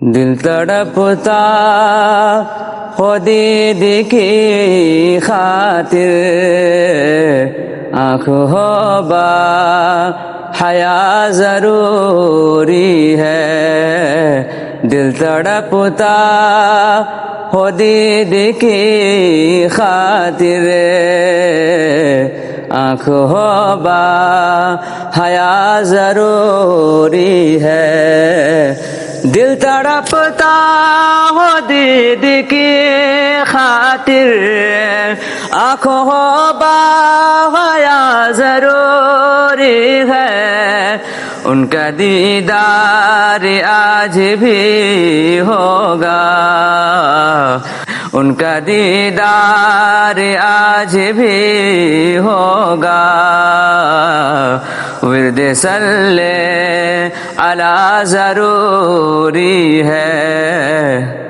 دل تڑپتا ہو دید کی خاطر، آنکھ ہو با حیا ضروری ہے۔ دل تڑپتا ہو دید کی خاطر، آنکھ ہو با حیا ضروری ہے۔ دل تڑپتا ہو دید کی خاطر، آنکھ ہو با حیا ضروری ہے۔ ان کا دیدار آج بھی ہوگا، ان کا دیدار آج بھی ہوگا۔ ورد صلی علی ضروری ہے۔